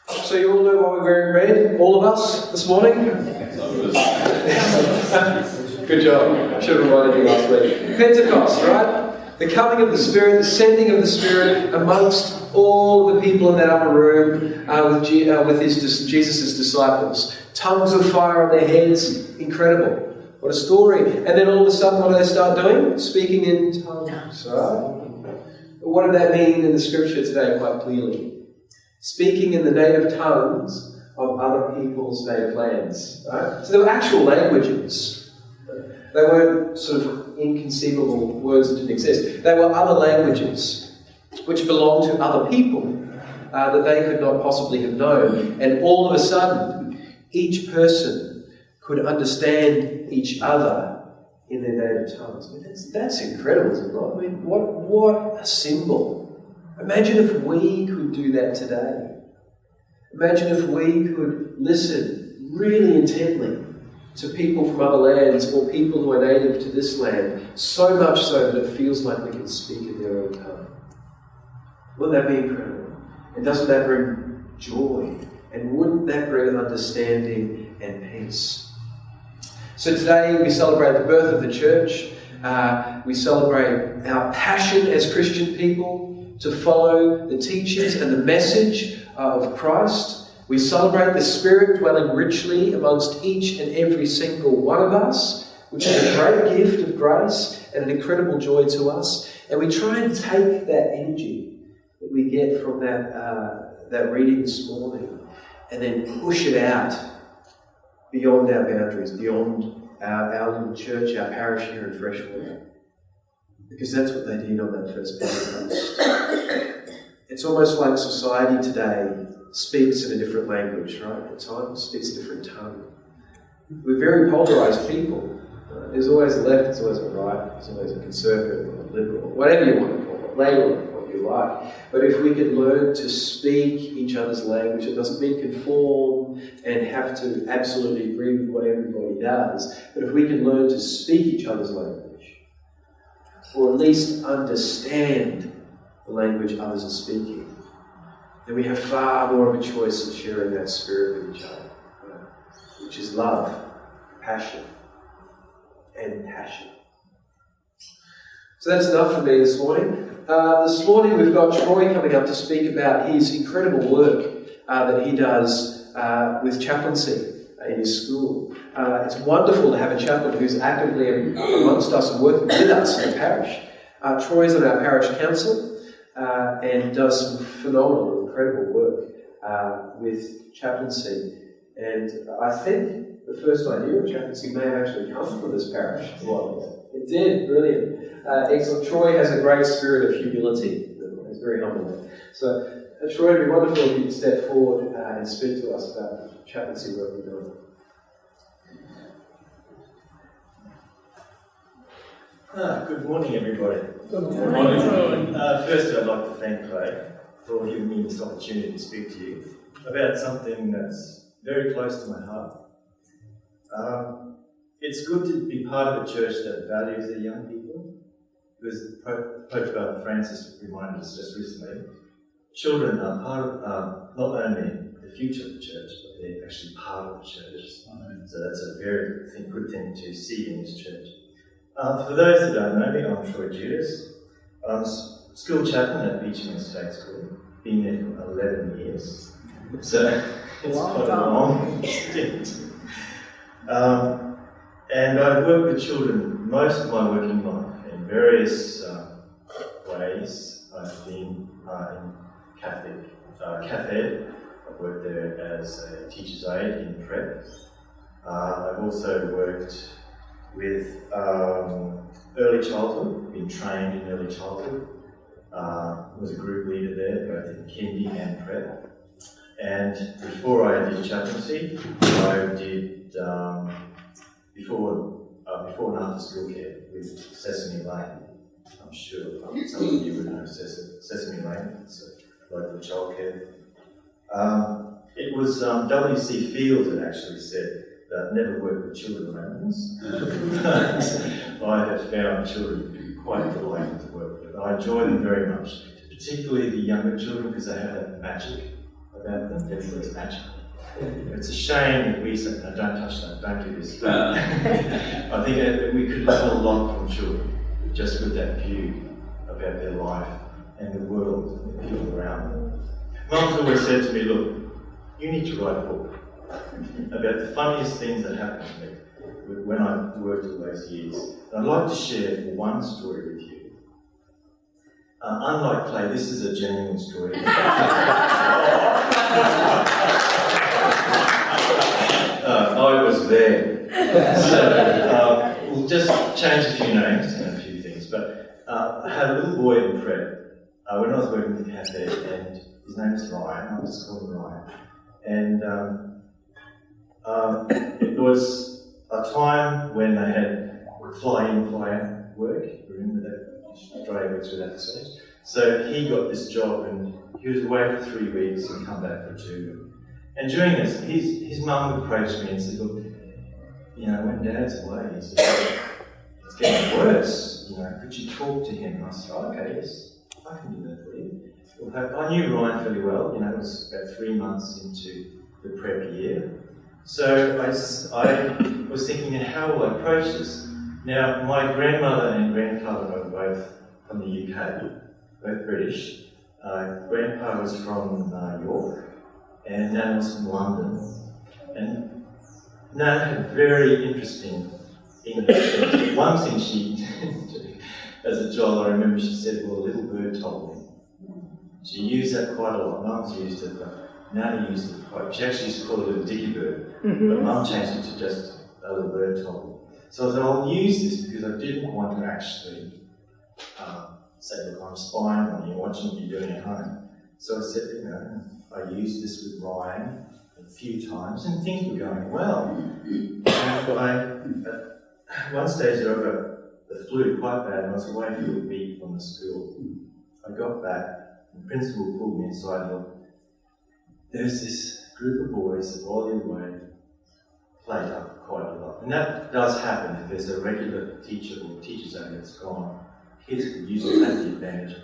So you all know why we're wearing red, all of us, this morning? Good job. I should have reminded you last week. Pentecost, right? The coming of the Spirit, the sending of the Spirit amongst all the people in that upper room with Jesus' disciples. Tongues of fire on their heads. Incredible. What a story. And then all of a sudden, what do they start doing? Speaking in tongues, right? What did that mean in the scripture today quite clearly? Speaking in the native tongues of other people's native lands. Right? So they were actual languages. They weren't sort of inconceivable words that didn't exist. They were other languages which belonged to other people that they could not possibly have known. And all of a sudden, each person could understand each other in their native tongues. I mean, that's incredible, isn't it? I mean, what a symbol. Imagine if we could do that today. Imagine if we could listen really intently to people from other lands or people who are native to this land, so much so that it feels like we can speak in their own tongue. Wouldn't that be incredible? And doesn't that bring joy? And wouldn't that bring understanding and peace? So today we celebrate the birth of the church. We celebrate our passion as Christian people to follow the teachings and the message of Christ. We celebrate the Spirit dwelling richly amongst each and every single one of us, which is a great gift of grace and an incredible joy to us. And we try and take that energy that we get from that reading this morning and then push it out beyond our boundaries, beyond our little church, our parish here in Freshwater. Because that's what they did on that first Pentecost. It's almost like society today speaks in a different language, right? At times, speaks a different tongue. We're very polarised people. There's always a left, there's always a right, there's always a conservative or a liberal, whatever you want to call it, label it what you like. But if we could learn to speak each other's language, it doesn't mean conform and have to absolutely agree with what everybody does, but if we can learn to speak each other's language, or at least understand the language others are speaking, then we have far more of a choice of sharing that spirit with each other, which is love, passion, and passion. So that's enough for me this morning. This morning we've got Troy coming up to speak about his incredible work that he does with chaplaincy in his school. It's wonderful to have a chaplain who's actively amongst us and working with us in the parish. Troy's on our parish council and does some phenomenal, incredible work with chaplaincy. And I think the first idea of chaplaincy may have actually come from this parish a while ago. It did, brilliant. Excellent. Troy has a great spirit of humility. He's very humble. So, Troy, it'd be wonderful if you could step forward and speak to us about the chaplaincy work we're doing. Good morning, everybody. Good morning. Firstly, I'd like to thank Craig for giving me this opportunity to speak to you about something that's very close to my heart. It's good to be part of a church that values their young people, because Pope Francis reminded us just recently, children are part of not only the future of the church, but they're actually part of the church. So that's a very good thing to see in this church. For those that don't know me, I'm Troy Judas. I'm school chaplain at Beecham State School. Been there for 11 years. So it's quite a long stint. And I've worked with children most of my working life in various ways. I've been in Cath Ed. I've worked there as a teacher's aide in prep. I've also worked with early childhood, been trained in early childhood. Was a group leader there, both in kindy and prep. And before I did chaplaincy, I did before and after school care with Sesame Lane. I'm sure some of you would know Sesame Lane. It's a local childcare. It was W.C. Fields that actually said that never work with children around us. I have found children to be quite delightful to work with. I enjoy them very much, particularly the younger children, because they have that magic about them. Everything's magical. It's a shame that we say, no, don't touch that, don't do this. I think that we could learn a lot from children just with that view about their life and the world and the people around them. Mum's always said to me, look, you need to write a book about the funniest things that happened to me when I worked all those years. And I'd like to share one story with you. Unlike Clay, this is a genuine story. I was there. So we'll just change a few names and a few things. But I had a little boy in Fred when I was working with the cafe, and his name is Ryan. I'll just call him Ryan. And it was a time when they had fly-in, fly-out work. Remember that? Australia works with that stage. So he got this job, and he was away for 3 weeks and come back for 2. And during this, his mum approached me and said, look, you know, when Dad's away, he said, it's getting worse, you know, could you talk to him? And I said, oh, okay, yes, I can do that for you. Well, I knew Ryan fairly well, you know, it was about 3 months into the prep year. So I was thinking, how will I approach this? Now, my grandmother and grandfather were both from the UK, both British. Grandpa was from York, and Nan was from London. And Nan had very interesting English. One thing she did as a child, I remember she said, well, a little bird told me. She used that quite a lot. Mum's used it, but Nan used it quite. She actually used to call it a little dicky bird, but Mum changed it to just a little bird told me. So I thought, I'll use this because I didn't want to actually say, look, I'm spying on you, watching what you're doing at home. So I said, you know, I used this with Ryan a few times, and things were going well. And at one stage I got the flu quite bad, and I was away for a week from the school. I got back, and the principal pulled me inside and looked, there's this group of boys that while you're away played up quite a lot. And that does happen if there's a regular teacher or teacher's aide that's gone. Kids can usually take the advantage of,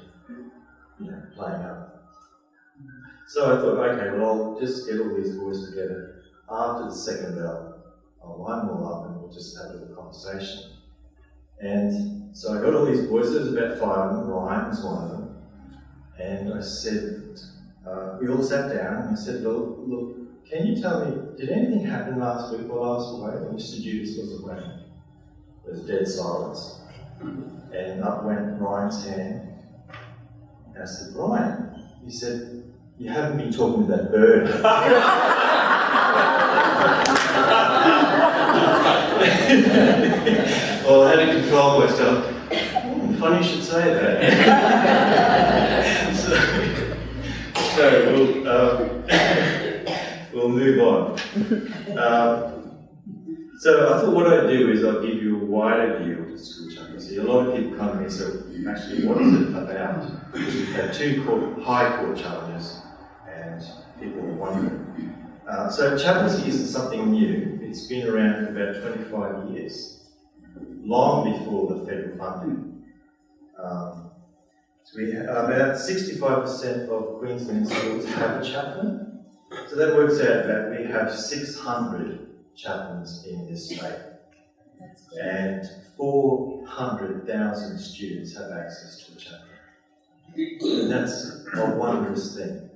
you know, playing up. So I thought, okay, well, I'll just get all these boys together after the second bell. I'll line them all up and we'll just have a little conversation. And so I got all these boys, there was about 5 of them, Ryan was one of them. And I said, we all sat down and I said, look, can you tell me, did anything happen last week while I was away? And Mr. Judas was away. There was dead silence. And up went Ryan's hand. And I said, Ryan, he said, you haven't been talking to that bird. Well, I had to control myself. Funny you should say that. so we'll move on. So I thought what I'd do is I'll give you a wider view of the school chaplaincy. A lot of people come to me and say, actually, what is it about? Because we've had 2 high court challenges, and people are wondering. So chaplaincy isn't something new. It's been around for about 25 years, long before the federal funding. So we have about 65% of Queensland schools have a chaplain. So that works out that we have 600 chaplains in this state. And 400,000 students have access to a chaplain. And that's a wondrous thing.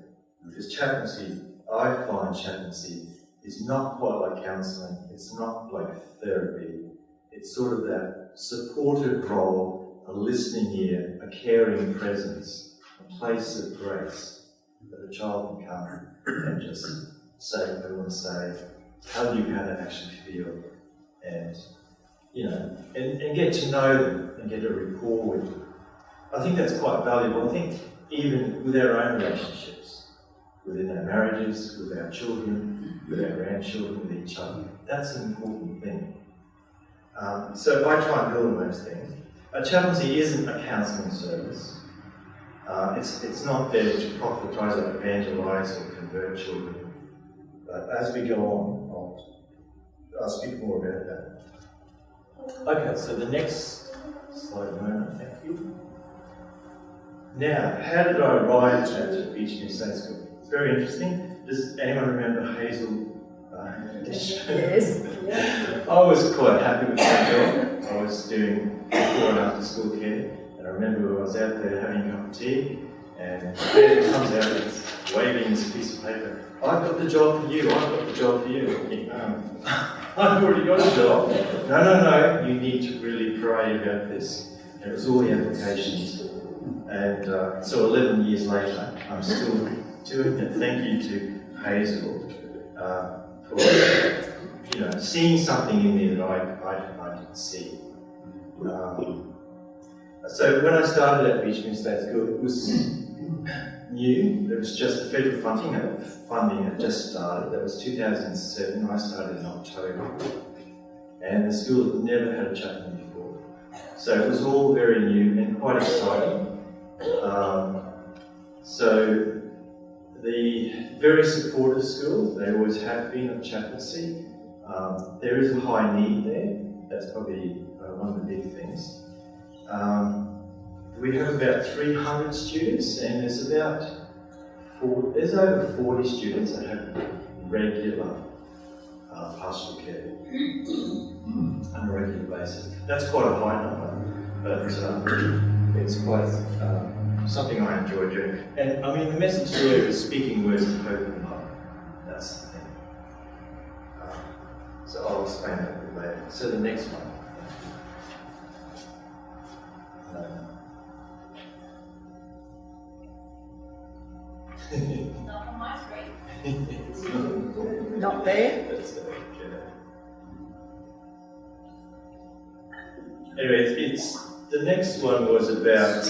Because chaplaincy, I find chaplaincy is not quite like counselling, it's not like therapy. It's sort of that supportive role, a listening ear, a caring presence, a place of grace that a child can come and just say what they want to say, tell you how they actually feel, and you know, and get to know them and get a rapport with them. I think that's quite valuable. I think even with our own relationships, within our marriages, with our children, with our grandchildren, with each other, that's an important thing. So I try and build on those things. Chaplaincy isn't a counselling service. It's not there to proselytise or evangelise or convert children. But as we go on, I'll speak more about that. Okay, so the next slide, Mona, thank you. Now, how did I arrive at Beach New State School? It's very interesting. Does anyone remember Hazel? Yes. I was quite happy with that job. I was doing before and after school care, and I remember I was out there having a cup of tea, and Hazel comes out and waving this piece of paper. I've got the job for you, I've got the job for you. I've already got a job. No, you need to really pray about this. And it was all the applications. And so 11 years later, I'm still doing it. Thank you to Hazel for seeing something in me that I didn't see. So when I started at Beachman State School, it was new. It was just the federal funding had just started. That was 2007. I started in October, and the school had never had a chaplain before. So it was all very new and quite exciting. So the very supportive school, they always have been of chaplaincy. There is a high need there. That's probably one of the big things. We have about 300 students, and there's over 40 students that have regular pastoral care on a regular basis. That's quite a high number, but it's quite something I enjoy doing. And I mean, the message there is speaking words of hope and love. That's the thing. So I'll explain that a bit later. So the next one. Not on my screen. Not there. Anyway, the next one was about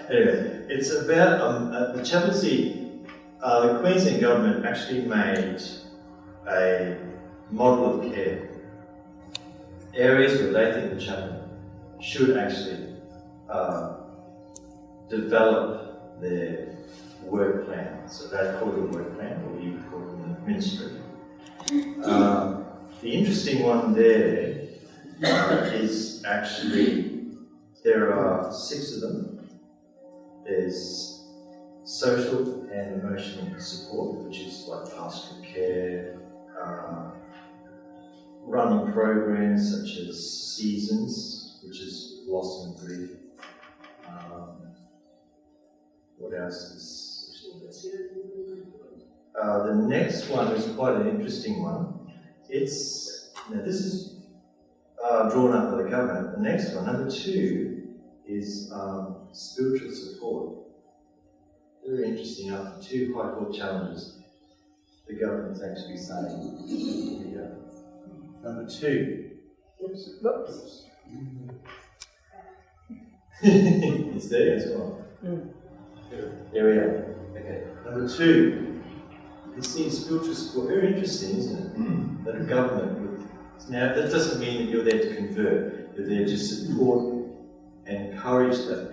anyway, it's about the chaplaincy. The Queensland government actually made a model of care. Areas where they think the chaplain should actually develop their work plan. So they call it a work plan, or you call it a ministry. The interesting one there is actually, there are 6 of them. There's social and emotional support, which is like pastoral care, running programs such as Seasons, which is loss and grief. What else is? The next one is quite an interesting one. This is drawn up by the government. The next one, number 2, is spiritual support. Very interesting. After 2 High Court challenges, the government's actually saying, here we go. Number 2. Whoops. It's there as well. There we are. Okay. Number 2. You see spiritual support. Very interesting, isn't it? That a government would. Now, that doesn't mean that you're there to convert. You're there to support and encourage that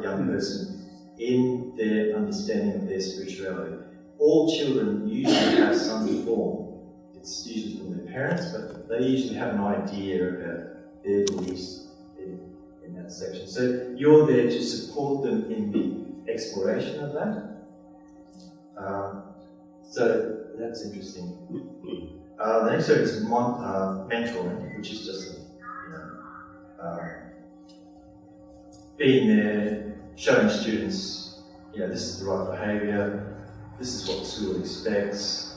young person in their understanding of their spirituality. All children usually have some form. It's usually from their parents, but they usually have an idea about their beliefs in that section. So you're there to support them in the exploration of that. So that's interesting. The next one is mentoring, which is just being there, showing students, this is the right behaviour, this is what the school expects,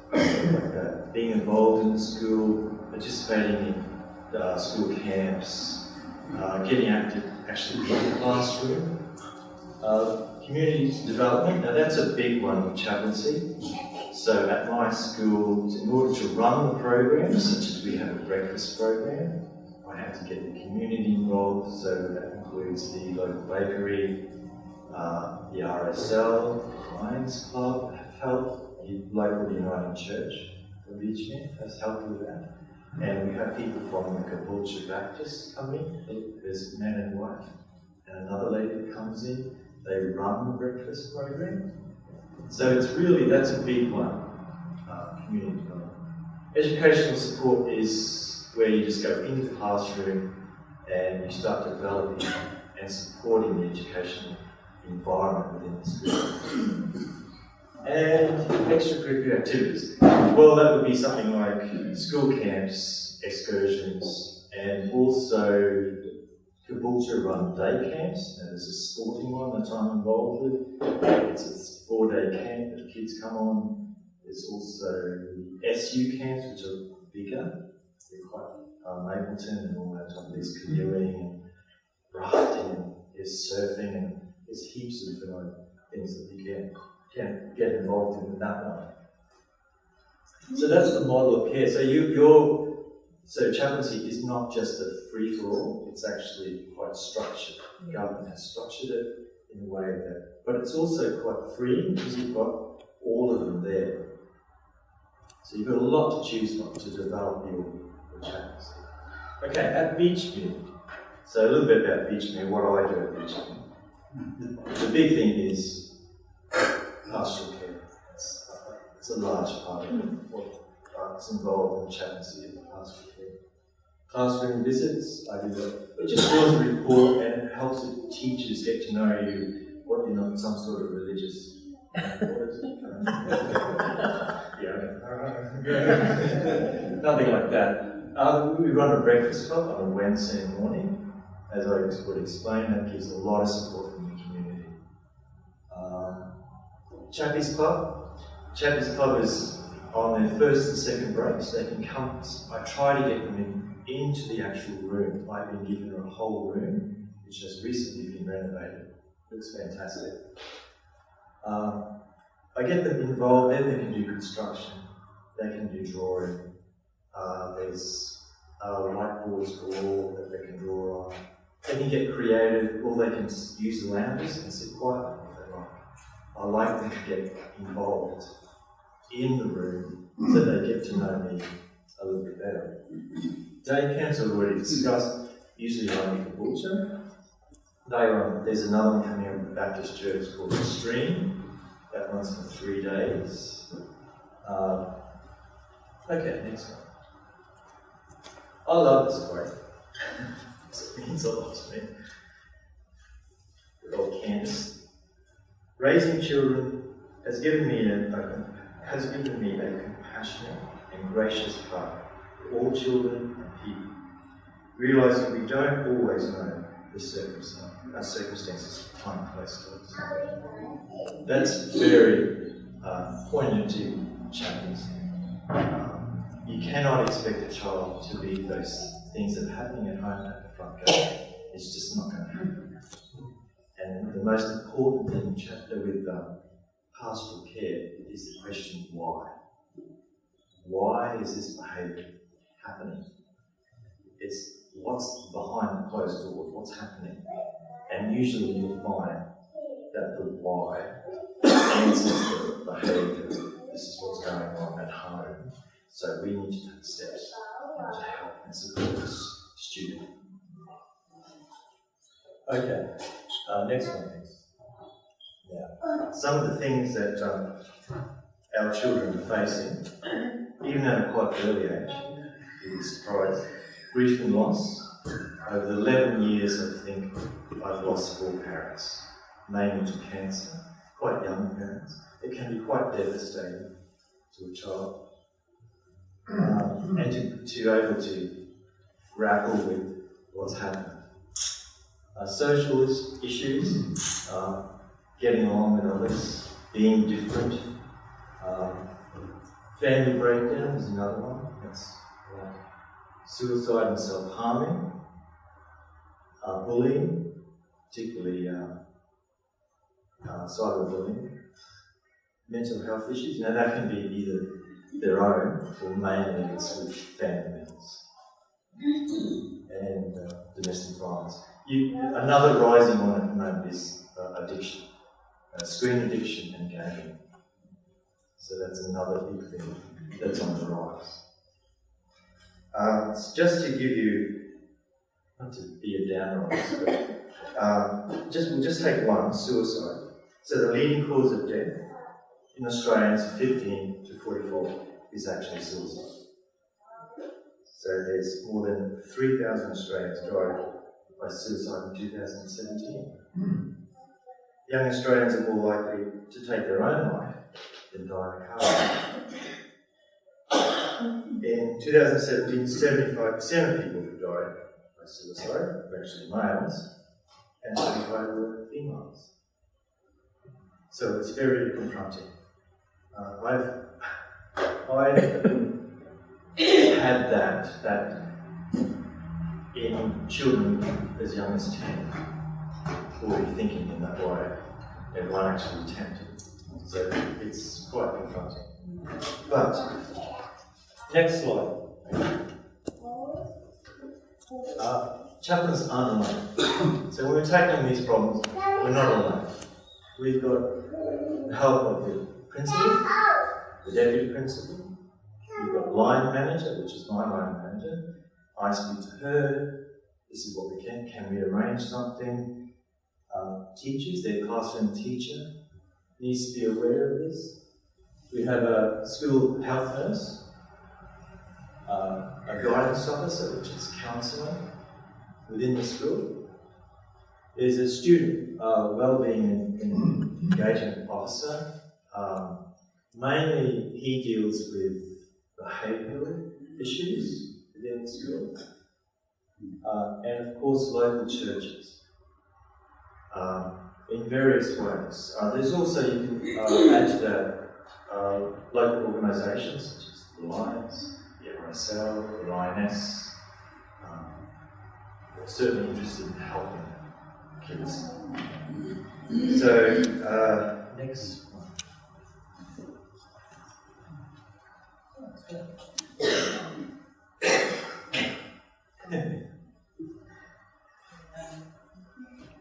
stuff like that. Being involved in the school, participating in school camps, getting out to actually be in the classroom. Community development, now that's a big one with chaplaincy. So at my school, in order to run the programs, such as we have a breakfast program, I have to get the community involved, so that includes the local bakery, the RSL, the Lions Club have helped, the local Uniting Church from Beachman has helped with that. And we have people from the Caboolture Baptist coming, there's a man and wife, and another lady that comes in. They run the breakfast program. So it's really, that's a big one, community development. Educational support is where you just go into the classroom and you start developing and supporting the educational environment within the school. And extracurricular activities. Well, that would be something like school camps, excursions, and also Caboolture run day camps. And there's a sporting one that I'm involved with. It's a 4-day camp that kids come on. There's also SU camps, which are bigger. They're quite Mapleton and all that type. There's canoeing and rafting and there's surfing and there's heaps of things that you can get involved in that one. So that's the model of care. So chaplaincy is not just a free-for-all, it's actually quite structured. The government has structured it in a way that, but it's also quite free because you've got all of them there. So you've got a lot to choose from to develop your chaplaincy. Okay, at Beachview. So a little bit about Beachview, what I do at Beachview. The big thing is pastoral care. It's a large part of what's involved in chaplaincy and pastoral care. Classroom visits, I do that. It just builds a rapport and it helps the teachers get to know you, what you're not some sort of religious. Nothing like that. We run a breakfast club on a Wednesday morning. As I would explain, that gives a lot of support from the community. Chappies Club. Chappies Club is on their first and second breaks. They can come. I try to get them into the actual room. I've been given a whole room, which has recently been renovated. Looks fantastic. I get them involved. Then they can do construction. They can do drawing. There's whiteboards galore that they can draw on. They can get creative, or they can use the lounges and sit quietly if they like. I like them to get involved in the room so they get to know me a little bit better. Day camps I've already discussed, usually run in Caboolture. There's another one coming up at the Baptist Church called The Stream. That runs for 3 days. Okay, next one. I love this quote. It means a lot to me. Good old Candace. Raising children has given me a compassionate and gracious heart for all children and people, realising we don't always know the circumstances time place to us. That's very poignant to chaplains. You cannot expect a child to be those things that are happening at home at the front gate. It's just not going to happen. And the most important thing with pastoral care is the question why. Why is this behaviour happening? It's what's behind the closed doors, what's happening. And usually you'll find that the why answers the behaviour. This is what's going on at home. So we need to take steps to help and support this student. Okay, next one, please. Yeah. Some of the things that our children are facing, even at a quite early age, you'll be surprised. Grief and loss. Over the 11 years, I think I've lost 4 parents, mainly to cancer, quite young parents. It can be quite devastating to a child. And to able to grapple with what's happened. Social issues, getting along with others, being different. Family breakdown is another one. That's like suicide and self-harming. Bullying, particularly cyberbullying. Mental health issues. Now that can be either their own, or mainly it's with family members. And domestic violence. Another rising one at the moment is addiction. Screen addiction and gaming. So that's another big thing that's on the rise. Just to give you, not to be a downer on this, but we'll just take one, suicide. So the leading cause of death in Australians 15 to 44 is actually suicide. So there's more than 3,000 Australians died by suicide in 2017. Young Australians are more likely to take their own life than die in a car accident. In 2017, 75% of people who died by suicide were actually males, and 35 were females. So it's very confronting. I've had that in children as young as 10, already thinking in that way, and one actually attempted. So it's quite confronting. But, next slide. Chaplains aren't alone. So when we're tackling these problems, we're not alone. We've got the help of the principal, the deputy principal, we've got line manager, which is my line manager. I speak to her, this is what we can we arrange something? Teachers, their classroom teacher needs to be aware of this. We have a school health nurse, a guidance officer, which is counsellor within the school. There's a student wellbeing and engagement officer. Mainly he deals with behavioural issues within the school. And of course local churches. In various ways. There's also, you can add to that local organisations such as the Lions, the RSL, the Lioness. We're certainly interested in helping kids. So, next one.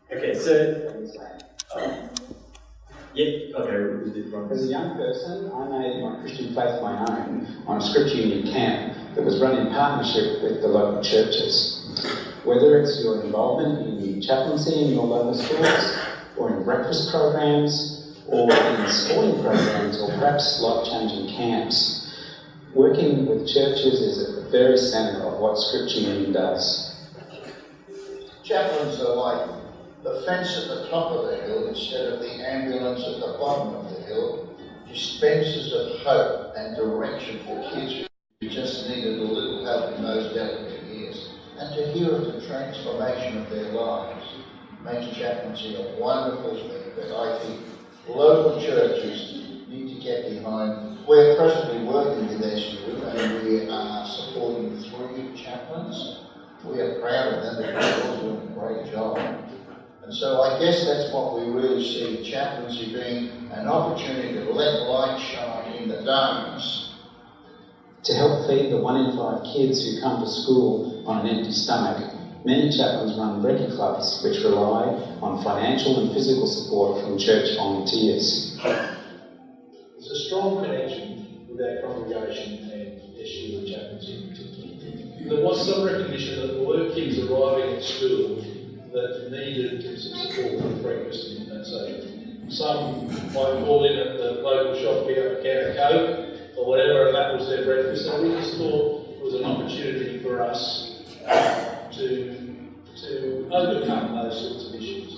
Okay, so we did wrong. As a young person, I made my Christian faith my own on a scripture union camp that was run in partnership with the local churches. Whether it's your involvement in chaplaincy in your local schools, or in breakfast programs, or in sporting programs, or perhaps life-changing camps, working with churches is at the very centre of what Scripture Union does. Chaplains are like the fence at the top of the hill instead of the ambulance at the bottom of the hill, dispensers of hope and direction for kids who just needed a little help in those delicate years. And to hear of the transformation of their lives makes chaplaincy a wonderful thing that I think local churches need to get behind. We're presently working with SU and we are supporting 3 chaplains. We are proud of them because they're all doing a great job. And so I guess that's what we really see chaplaincy being, an opportunity to let light shine in the darkness. To help feed the 1 in 5 kids who come to school on an empty stomach, many chaplains run brekkie clubs which rely on financial and physical support from church volunteers. There's a strong connection with our congregation and SU and chaplaincy in particular. There was some recognition that there were kids arriving at school that needed some support with breakfast, and so some might call in at the local shop, pick up a can of Coke or whatever, and that was their breakfast. And we just thought it was an opportunity for us to overcome those sorts of issues.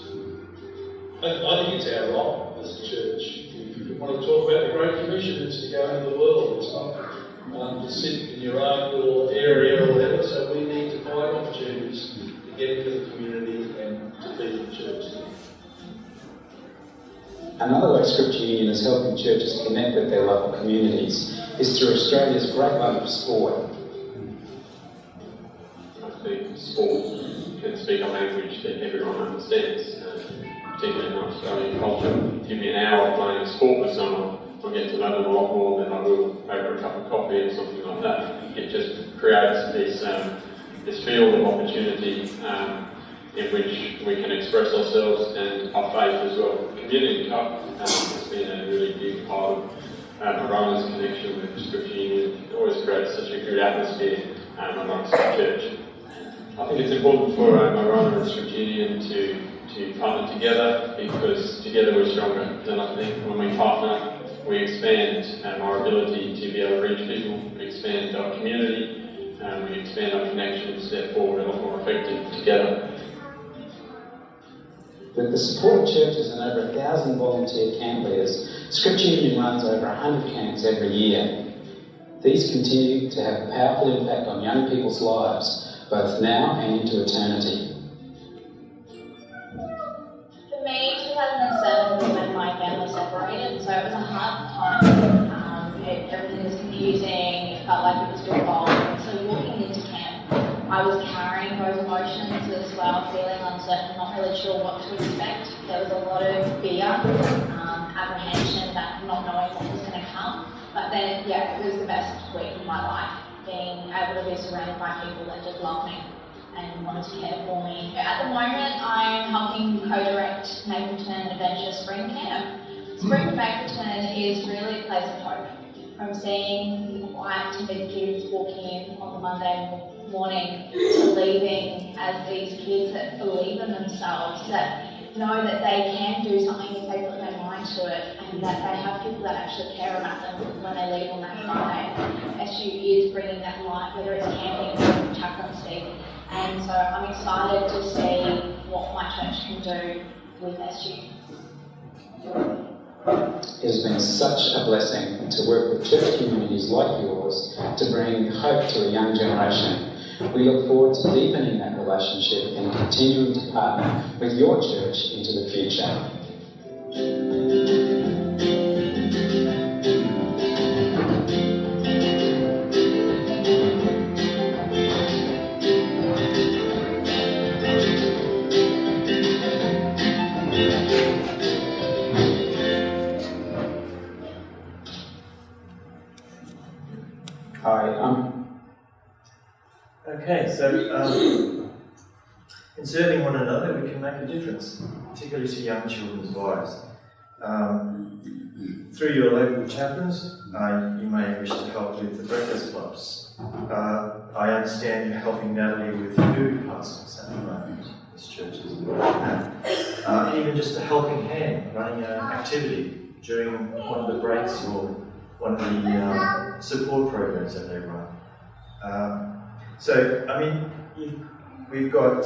And I think it's our role as a church. If you want to talk about the Great Commission, it's to go into the world. It's not to sit in your own little area or whatever. So we need to find opportunities to get into the community and to be the church. Another way Scripture Union is helping churches connect with their local communities is through Australia's great love of sport. I think sport can speak a language that everyone understands, particularly in Australian culture. Give me an hour playing sport with someone, I'll get to know them a lot more than I will over a cup of coffee or something like that. It just creates this field of opportunity in which we can express ourselves and our faith as well. Community Cup has been a really big part of Morona's connection with Scripture Union. It always creates such a good atmosphere amongst the church. I think it's important for Morona and Scripture Union to to partner together, because together we're stronger. And I think when we partner, we expand our ability to be able to reach people, we expand our community, and we expand our connections, therefore we're a lot more effective together. With the support of churches and over 1,000 volunteer camp leaders, Scripture Union runs over 100 camps every year. These continue to have a powerful impact on young people's lives, both now and into eternity. For me, 2007 was when my family separated, so it was a hard time. Everything was confusing, it felt like it was revolving. So walking into camp, I was carrying those emotions as well, feeling uncertain, not really sure what to expect. There was a lot of fear, apprehension, that not knowing what was going to come. But then, yeah, it was the best week of my life, being able to be surrounded by people that just love me and wanted to care for me. At the moment, I'm helping co-direct Mapleton Adventure Spring Camp. Spring Mapleton is really a place of hope. From seeing the quiet, timid kids walking in on the Monday morning to leaving as these kids that believe in themselves, that know that they can do something if they put their mind to it, and that they have people that actually care about them when they leave on that Friday. SU is bringing that light, whether it's camping or chaplaincy, and so I'm excited to see what my church can do with SU. It has been such a blessing to work with church communities like yours to bring hope to a young generation. We look forward to deepening that relationship and continuing to partner with your church into the future. Hi, Okay, so in serving one another, we can make a difference, particularly to young children's lives. Through your local chaplains, you may wish to help with the breakfast clubs. I understand you're helping Natalie with food parcels at the moment, this church is even just a helping hand, running an activity during one of the breaks or one of the support programs that they run. So, I mean, we've got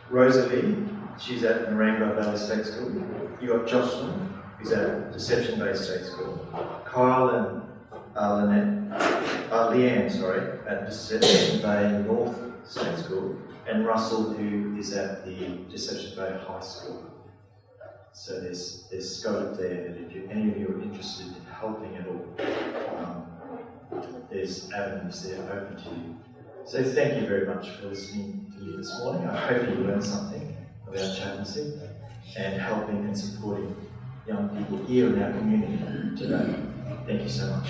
Rosalie, she's at Narangba Valley State School. You've got Jocelyn, who's at Deception Bay State School. Kyle and Leanne, at Deception Bay North State School. And Russell, who is at the Deception Bay High School. So there's scope there that if any of you are interested in helping at all, there's avenues there open to you. So thank you very much for listening to me this morning. I hope you learned something about chaplaincy and helping and supporting young people here in our community today. Thank you so much.